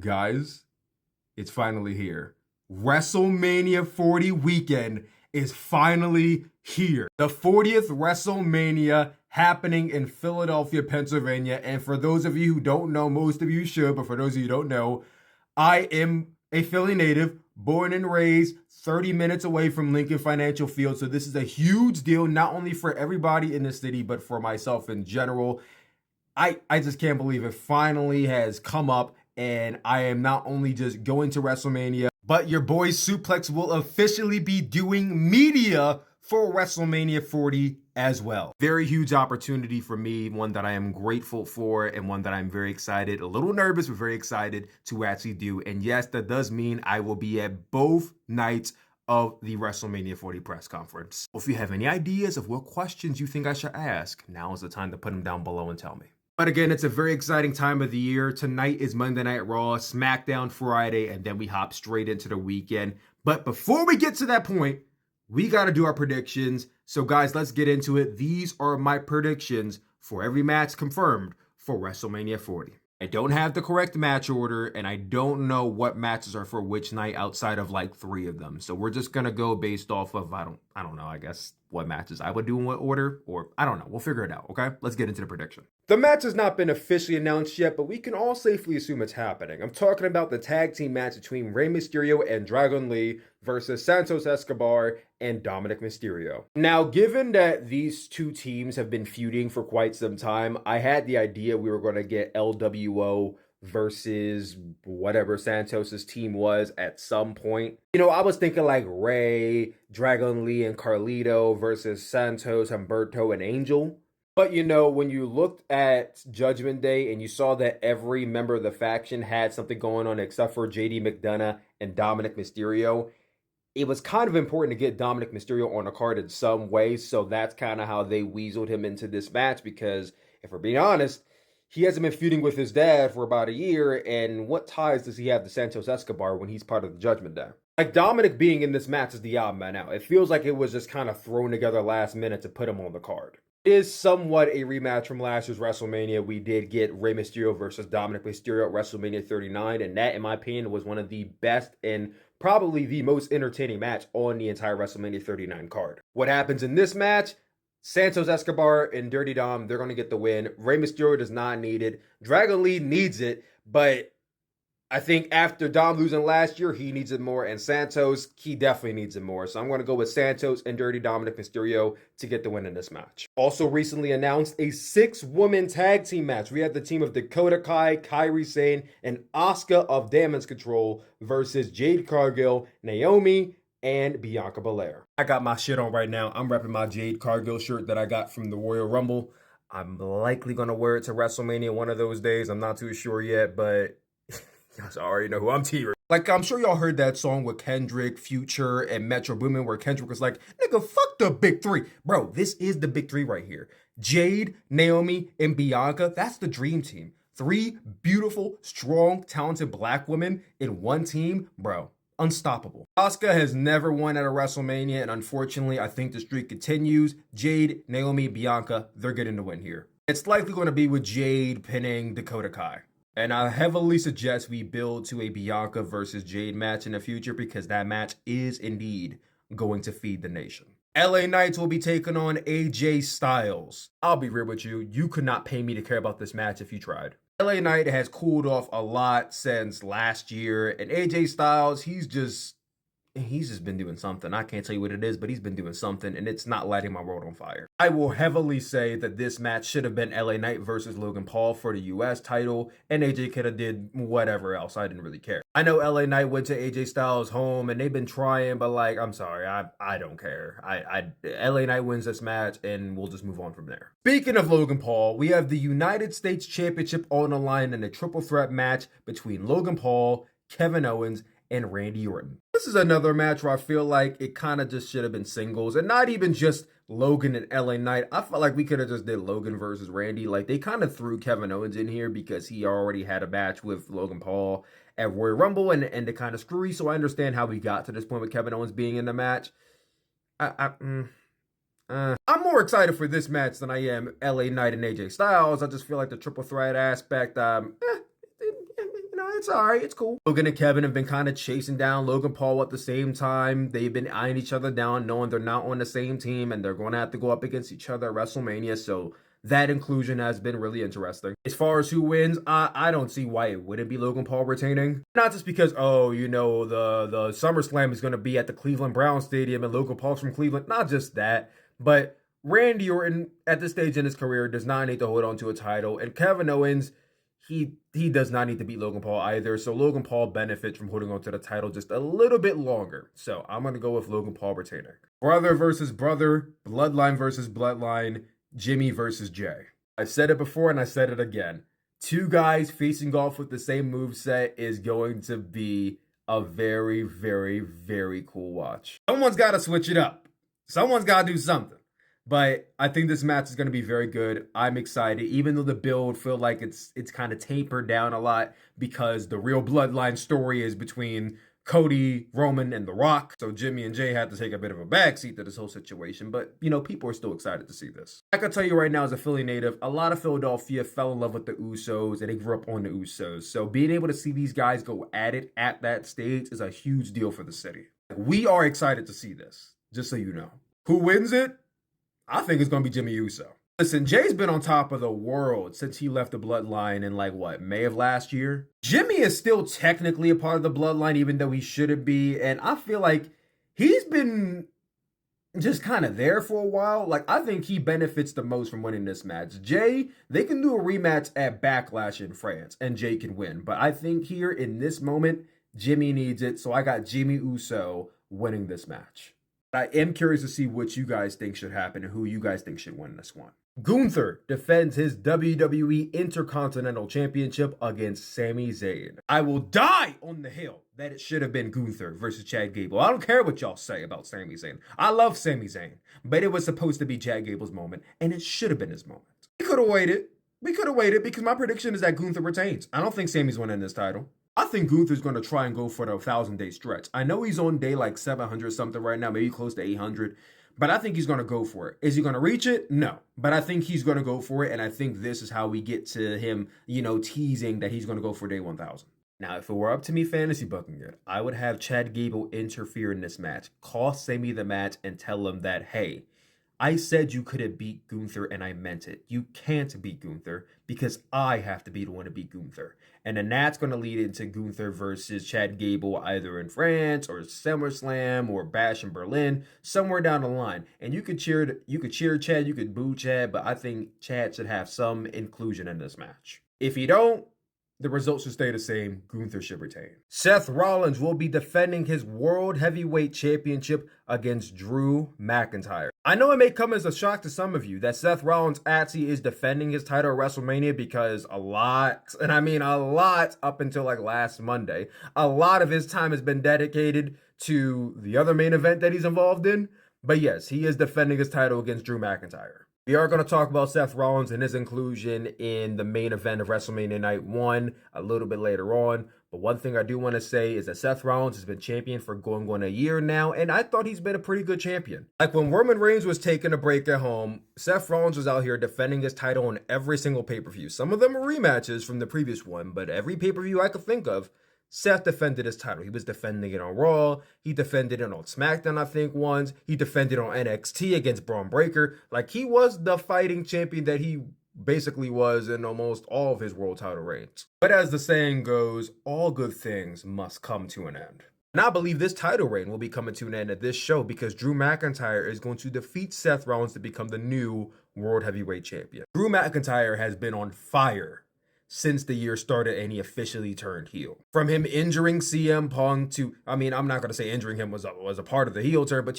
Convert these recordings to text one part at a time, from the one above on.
Guys, it's finally here. WrestleMania 40 weekend is finally here. The 40th WrestleMania happening in Philadelphia, Pennsylvania. And for those of you who don't know, most of you should, but for those of you who don't know, I am a Philly native, born and raised 30 minutes away from Lincoln Financial Field. So this is a huge deal, not only for everybody in the city, but for myself in general. I just can't believe it finally has come up, and I am not only just going to WrestleMania, but your boy Suplex will officially be doing media for WrestleMania 40 as well. Very huge opportunity for me, one that I am grateful for and one that I'm very excited, a little nervous, but very excited to actually do. And yes, that does mean I will be at both nights of the WrestleMania 40 press conference. If you have any ideas of what questions you think I should ask, now is the time to put them down below and tell me. But again, it's a very exciting time of the year. Tonight is Monday Night Raw, SmackDown Friday, and then we hop straight into the weekend. But before we get to that point, we got to do our predictions. So guys, let's get into it. These are my predictions for every match confirmed for WrestleMania 40. I don't have the correct match order, and I don't know what matches are for which night outside of like 3 of them. So we're just going to go based off of, I don't know, I guess what matches I would do in what order, or I don't know. We'll figure it out, okay? Let's get into the prediction. The match has not been officially announced yet, but we can all safely assume it's happening. I'm talking about the tag team match between Rey Mysterio and Dragon Lee versus Santos Escobar and Dominic Mysterio. Now, given that these two teams have been feuding for quite some time, I had the idea we were going to get LWO versus whatever Santos's team was at some point. You know, I was thinking like Rey, Dragon Lee, and Carlito versus Santos, Humberto, and Angel. But you know, when you looked at Judgment Day and you saw that every member of the faction had something going on except for JD McDonough and Dominic Mysterio, it was kind of important to get Dominic Mysterio on the card in some way. So that's kind of how they weaseled him into this match, because if we're being honest, he hasn't been feuding with his dad for about a year, and what ties does he have to Santos Escobar when he's part of the Judgment Day? Like, Dominic being in this match is the odd man out. It feels like it was just kind of thrown together last minute to put him on the card. It is somewhat a rematch from last year's WrestleMania. We did get Rey Mysterio versus Dominic Mysterio at WrestleMania 39, and that, in my opinion, was one of the best and probably the most entertaining match on the entire WrestleMania 39 card. What happens in this match? Santos Escobar and Dirty Dom, they're going to get the win. Rey Mysterio does not need it. Dragon Lee needs it, but I think after Dom losing last year, he needs it more. And Santos, he definitely needs it more. So I'm going to go with Santos and Dirty Dominic Mysterio to get the win in this match. Also recently announced a 6-woman tag team match. We have the team of Dakota Kai, Kairi Sane, and Asuka of Damage Control versus Jade Cargill, Naomi, and Bianca Belair. I got my shit on right now. I'm repping my Jade Cargill shirt that I got from the Royal Rumble. I'm likely going to wear it to WrestleMania one of those days. I'm not too sure yet, but y'all already know who I'm teaming. Like, I'm sure y'all heard that song with Kendrick, Future, and Metro Boomin, where Kendrick was like, nigga, fuck the big 3. Bro, this is the big 3 right here. Jade, Naomi, and Bianca, that's the dream team. 3 beautiful, strong, talented black women in one team, bro. Unstoppable. Asuka has never won at a WrestleMania, and unfortunately, I think the streak continues. Jade, Naomi, Bianca, they're getting the win here. It's likely going to be with Jade pinning Dakota Kai. And I heavily suggest we build to a Bianca versus Jade match in the future, because that match is indeed going to feed the nation. LA Knights will be taking on AJ Styles. I'll be real with you, you could not pay me to care about this match if you tried. LA Knight has cooled off a lot since last year, and AJ Styles, he's just been doing something. I can't tell you what it is, but he's been doing something, and it's not lighting my world on fire. I will heavily say that this match should have been LA Knight versus Logan Paul for the US title, and AJ could have did whatever else. I didn't really care. I know LA Knight went to AJ Styles' home, and they've been trying, but like, I'm sorry, I don't care. LA Knight wins this match, and we'll just move on from there. Speaking of Logan Paul, we have the United States Championship on the line in a triple threat match between Logan Paul, Kevin Owens, and Randy Orton. This is another match where I feel like it kind of just should have been singles, and not even just Logan and LA Knight. I felt like we could have just did Logan versus Randy. Like, they kind of threw Kevin Owens in here because he already had a match with Logan Paul at Royal Rumble, and it kind of screwy. So I understand how we got to this point with Kevin Owens being in the match. I'm more excited for this match than I am LA Knight and AJ Styles. I just feel like the triple threat aspect, It's all right. It's cool. Logan and Kevin have been kind of chasing down Logan Paul at the same time. They've been eyeing each other down, knowing they're not on the same team, and they're going to have to go up against each other at WrestleMania. So that inclusion has been really interesting. As far as who wins, I don't see why it wouldn't be Logan Paul retaining. Not just because, oh, you know, the SummerSlam is going to be at the Cleveland Browns Stadium and Logan Paul's from Cleveland. Not just that, but Randy Orton, at this stage in his career, does not need to hold on to a title. And Kevin Owens, he does not need to beat Logan Paul either. So Logan Paul benefits from holding on to the title just a little bit longer. So I'm going to go with Logan Paul retaining. Brother versus brother, bloodline versus bloodline, Jimmy versus Jay. I've said it before and I said it again. Two guys facing off with the same moveset is going to be a very, very, very cool watch. Someone's got to switch it up. Someone's got to do something. But I think this match is going to be very good. I'm excited, even though the build feel like it's kind of tapered down a lot because the real bloodline story is between Cody, Roman, and The Rock. So Jimmy and Jay had to take a bit of a backseat to this whole situation. But, you know, people are still excited to see this. I can tell you right now, as a Philly native, a lot of Philadelphia fell in love with the Usos, and they grew up on the Usos. So being able to see these guys go at it at that stage is a huge deal for the city. We are excited to see this, just so you know. Who wins it? I think it's going to be Jimmy Uso. Listen, Jay's been on top of the world since he left the bloodline in May of last year. Jimmy is still technically a part of the bloodline, even though he shouldn't be. And I feel like he's been just kind of there for a while. I think he benefits the most from winning this match. Jay, they can do a rematch at Backlash in France, and Jay can win. But I think here in this moment, Jimmy needs it. So I got Jimmy Uso winning this match. I am curious to see what you guys think should happen and who you guys think should win this one. Gunther defends his WWE Intercontinental Championship against Sami Zayn. I will die on the hill that it should have been Gunther versus Chad Gable. I don't care what y'all say about Sami Zayn. I love Sami Zayn, but it was supposed to be Chad Gable's moment, and it should have been his moment. We could have waited. Because my prediction is that Gunther retains. I don't think Sami's winning this title. I think Gunther's going to try and go for the 1,000-day stretch. I know he's on day 700 something right now, maybe close to 800, but I think he's going to go for it. Is he going to reach it? No, but I think he's going to go for it, and I think this is how we get to him, teasing that he's going to go for day 1,000. Now, if it were up to me fantasy booking it, I would have Chad Gable interfere in this match, cost Sami the match, and tell him that, hey, I said you couldn't beat Gunther, and I meant it. You can't beat Gunther because I have to be the one to beat Gunther. And then that's going to lead into Gunther versus Chad Gable either in France or SummerSlam or Bash in Berlin, somewhere down the line. And you could cheer Chad, you could boo Chad, but I think Chad should have some inclusion in this match. If you don't, the results should stay the same. Gunther should retain. Seth Rollins will be defending his World Heavyweight Championship against Drew McIntyre. I know it may come as a shock to some of you that Seth Rollins actually is defending his title at WrestleMania because a lot up until last Monday, a lot of his time has been dedicated to the other main event that he's involved in. But yes, he is defending his title against Drew McIntyre. We are going to talk about Seth Rollins and his inclusion in the main event of WrestleMania Night 1 a little bit later on. But one thing I do want to say is that Seth Rollins has been champion for going on a year now, and I thought he's been a pretty good champion. When Roman Reigns was taking a break at home, Seth Rollins was out here defending his title on every single pay-per-view. Some of them are rematches from the previous one, but every pay-per-view I could think of, Seth defended his title. He was defending it on Raw. He defended it on SmackDown, I think, once. He defended on NXT against Braun Breaker. He was the fighting champion that he basically was in almost all of his world title reigns. But as the saying goes, all good things must come to an end. And I believe this title reign will be coming to an end at this show because Drew McIntyre is going to defeat Seth Rollins to become the new World Heavyweight Champion. Drew McIntyre has been on fire since the year started and he officially turned heel. From him injuring CM Punk to, I'm not going to say injuring him was a part of the heel turn, but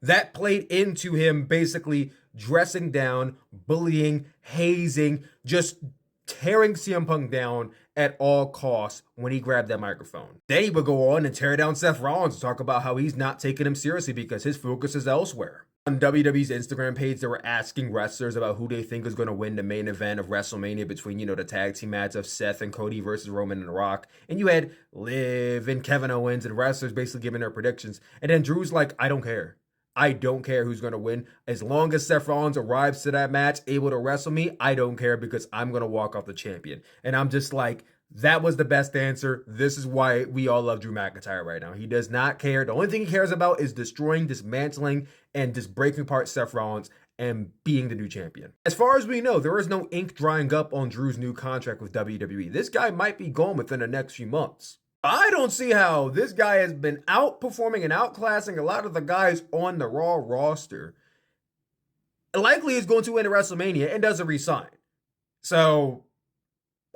that played into him basically dressing down, bullying, hazing, just tearing CM Punk down at all costs when he grabbed that microphone. Then he would go on and tear down Seth Rollins and talk about how he's not taking him seriously because his focus is elsewhere. On WWE's Instagram page, they were asking wrestlers about who they think is going to win the main event of WrestleMania between, the tag team match of Seth and Cody versus Roman and The Rock. And you had Liv and Kevin Owens and wrestlers basically giving their predictions. And then Drew's like, I don't care. I don't care who's going to win. As long as Seth Rollins arrives to that match able to wrestle me, I don't care because I'm going to walk off the champion. And I'm just like, That was the best answer. This is why we all love Drew McIntyre right now. He does not care. The only thing he cares about is destroying, dismantling, and just breaking apart Seth Rollins and being the new champion. As far as we know, there is no ink drying up on Drew's new contract with WWE. This guy might be gone within the next few months. I don't see how this guy has been outperforming and outclassing a lot of the guys on the Raw roster. Likely is going to win at WrestleMania and doesn't resign. So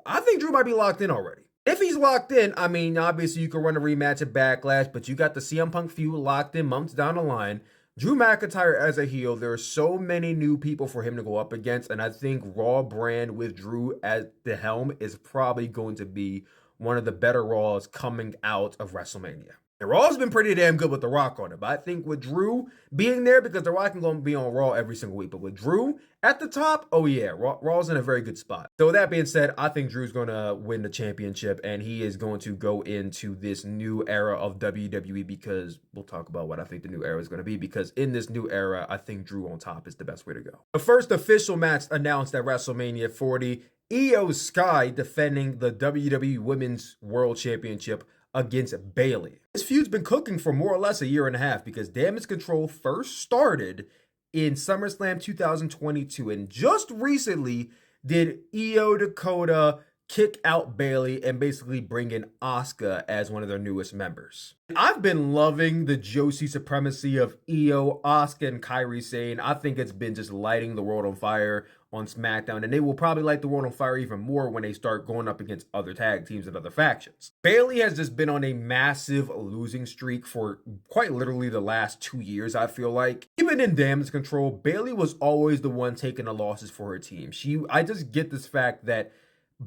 I think Drew might be locked in already. If he's locked in, I mean, obviously you can run a rematch at Backlash, but you got the CM Punk feud locked in months down the line. Drew McIntyre as a heel, there are so many new people for him to go up against, and I think Raw brand with Drew at the helm is probably going to be one of the better Raws coming out of WrestleMania. The Raw's been pretty damn good with The Rock on it, but I think with Drew being there, because The Rock can go and be on Raw every single week, but with Drew at the top, oh yeah, Raw's in a very good spot. So with that being said, I think Drew's going to win the championship, and he is going to go into this new era of WWE, because we'll talk about what I think the new era is going to be, because in this new era, I think Drew on top is the best way to go. The first official match announced at WrestleMania 40, Io Sky defending the WWE Women's World Championship against Bayley. This feud's been cooking for more or less a year and a half, because Damage Control first started in SummerSlam 2022, and just recently did Io Dakota kick out Bayley and basically bring in Asuka as one of their newest members. I've been loving the Josie supremacy of Io, Asuka, and Kairi Sane. I think it's been just lighting the world on fire on SmackDown, and they will probably light the world on fire even more when they start going up against other tag teams and other factions. Bayley has just been on a massive losing streak for quite literally the last 2 years, I feel like. Even in Damage Control, Bayley was always the one taking the losses for her team. I just get this fact that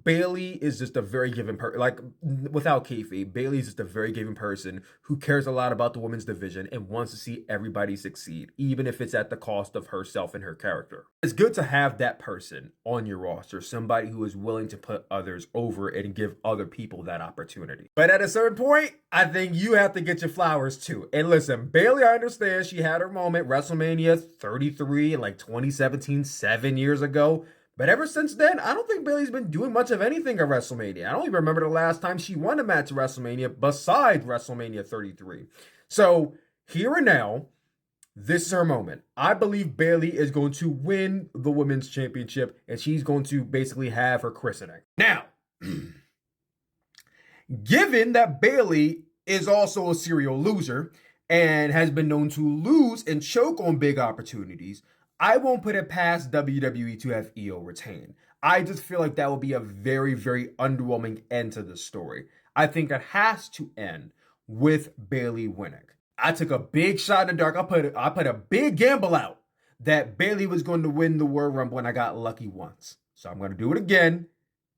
Bayley is just a very giving person, like without kayfabe, Bayley is just a very giving person who cares a lot about the women's division and wants to see everybody succeed, even if it's at the cost of herself and her character. It's good to have that person on your roster, somebody who is willing to put others over and give other people that opportunity. But at a certain point, I think you have to get your flowers too. And listen, Bayley, I understand she had her moment, WrestleMania 33 in like 2017, 7 years ago. But ever since then, I don't think Bayley's been doing much of anything at WrestleMania. I don't even remember the last time she won a match at WrestleMania besides WrestleMania 33. So here and now, this is her moment. I believe Bayley is going to win the Women's Championship, and she's going to basically have her christening. Now, given that Bayley is also a serial loser and has been known to lose and choke on big opportunities, I won't put it past WWE to have Io retain. I just feel like that will be a very, very underwhelming end to the story. I think it has to end with Bayley winning. I took a big shot in the dark. I put a big gamble out that Bayley was going to win the Royal Rumble, and I got lucky once. So I'm going to do it again,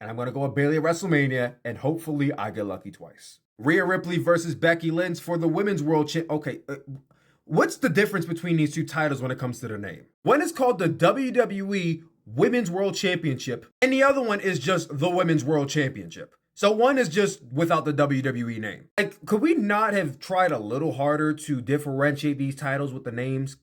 and I'm going to go with Bayley at WrestleMania, and hopefully I get lucky twice. Rhea Ripley versus Becky Lynch for the Women's World Championship. Okay, what's the difference between these two titles when it comes to their name? One is called the WWE Women's World Championship, and the other one is just the Women's World Championship. So one is just without the WWE name. Like, could we not have tried a little harder to differentiate these titles with the names?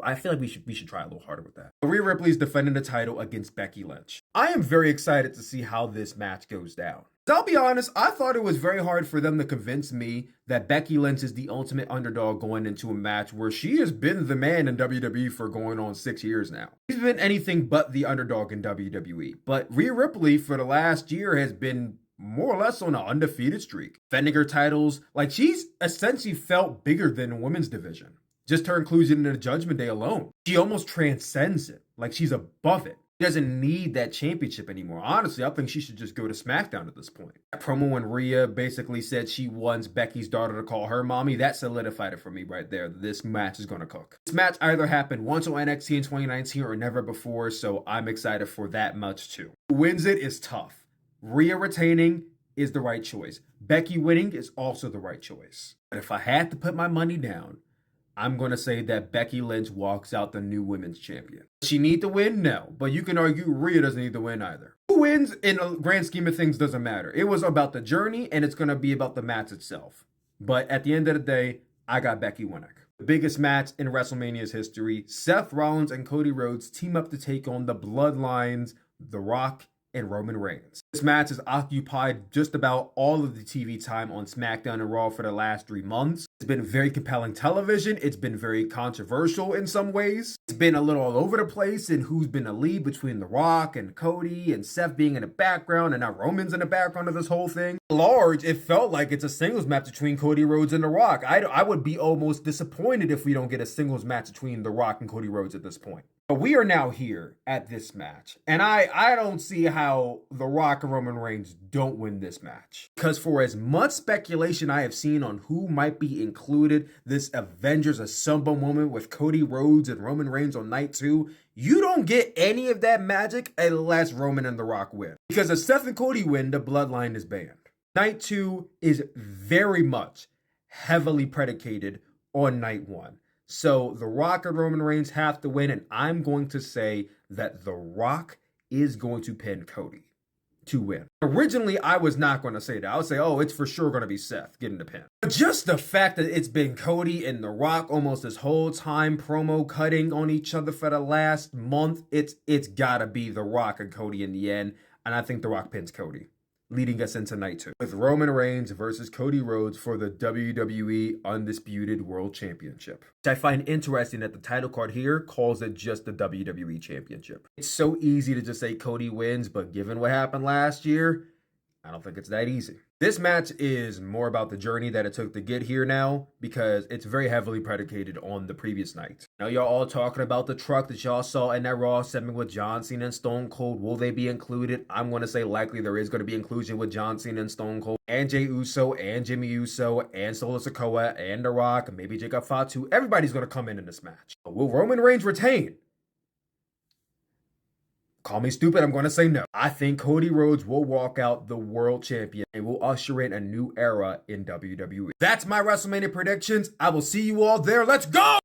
I feel like we should try a little harder with that. Rhea Ripley is defending the title against Becky Lynch. I am very excited to see how this match goes down. I'll be honest, I thought it was very hard for them to convince me that Becky Lynch is the ultimate underdog going into a match where she has been the man in WWE for going on 6 years now. She's been anything but the underdog in WWE. But Rhea Ripley for the last year has been more or less on an undefeated streak. Defending her titles, like she's essentially felt bigger than the women's division. Just her inclusion in the Judgment Day alone. She almost transcends it, like she's above it. She doesn't need that championship anymore. Honestly, I think she should just go to SmackDown at this point. That promo when Rhea basically said she wants Becky's daughter to call her mommy, that solidified it for me right there. This match is going to cook. This match either happened once on NXT in 2019 or never before, so I'm excited for that much too. Who wins it is tough. Rhea retaining is the right choice. Becky winning is also the right choice. But if I had to put my money down, I'm going to say that Becky Lynch walks out the new women's champion. Does she need to win? No. But you can argue Rhea doesn't need to win either. Who wins in the grand scheme of things doesn't matter. It was about the journey, and it's going to be about the match itself. But at the end of the day, I got Becky winning. The biggest match in WrestleMania's history, Seth Rollins and Cody Rhodes team up to take on the Bloodlines, The Rock, and Roman Reigns. This match has occupied just about all of the TV time on SmackDown and Raw for the last 3 months. It's been very compelling television. It's been very controversial in some ways. It's been a little all over the place in who's been a lead between The Rock and Cody and Seth being in the background, and now Roman's in the background of this whole thing. Large, it felt like it's a singles match between Cody Rhodes and The Rock. I would be almost disappointed if we don't get a singles match between The Rock and Cody Rhodes at this point. But we are now here at this match, and I don't see how The Rock and Roman Reigns don't win this match. Because for as much speculation I have seen on who might be included this Avengers Assemble moment with Cody Rhodes and Roman Reigns on night 2, you don't get any of that magic unless Roman and The Rock win. Because if Seth and Cody win, the bloodline is banned. Night 2 is very much heavily predicated on night 1. So The Rock and Roman Reigns have to win, and I'm going to say that The Rock is going to pin Cody to win. Originally, I was not going to say that. I would say, oh, it's for sure going to be Seth getting the pin. But just the fact that it's been Cody and The Rock almost this whole time promo cutting on each other for the last month, it's got to be The Rock and Cody in the end, and I think The Rock pins Cody, leading us into night 2 with Roman Reigns versus Cody Rhodes for the WWE Undisputed World Championship. Which I find interesting that the title card here calls it just the WWE Championship. It's so easy to just say Cody wins, but given what happened last year, I don't think it's that easy. This match is more about the journey that it took to get here now, because it's very heavily predicated on the previous night. Now y'all all talking about the truck that y'all saw in that Raw segment with John Cena and Stone Cold. Will they be included? I'm going to say likely there is going to be inclusion with John Cena and Stone Cold, and Jey Uso, and Jimmy Uso, and Solo Sikoa, and The Rock, and maybe Jacob Fatu. Everybody's going to come in this match. But will Roman Reigns retain? Call me stupid, I'm going to say no. I think Cody Rhodes will walk out the world champion and will usher in a new era in WWE. That's my WrestleMania predictions. I will see you all there. Let's go!